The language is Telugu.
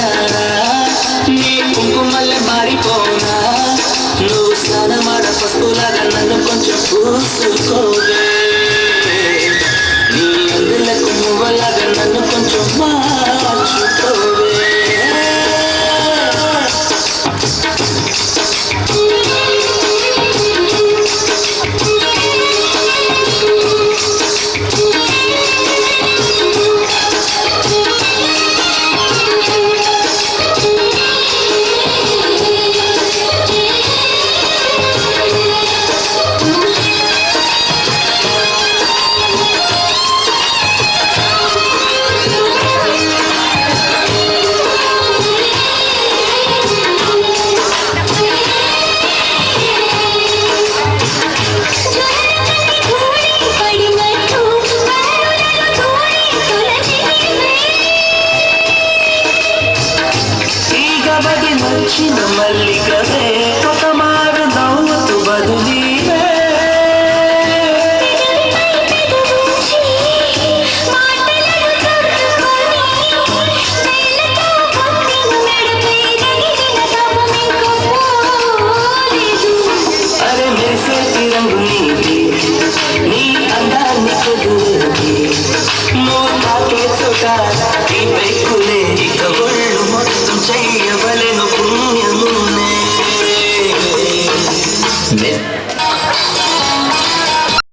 జానా నీ కుంకుమల్లె మారిపోనా నువ్వు స్నానం ఆడ పసుపులాగా నన్ను కొంచెం పూసుకోవే నీ అందులకు మువ్వలాగా నన్ను కొంచెం మార్చుకోవే వచ్చిన మల్లికవే ఒక మారు నవ్వుతూ బదులీవే అరే మెరిసే రంగు నీది నీ అందాన్ని కుదురుది నువ్వు తాకే చోట ఈ బైకులే ఇక ఒళ్ళు మొత్తం చెయ్య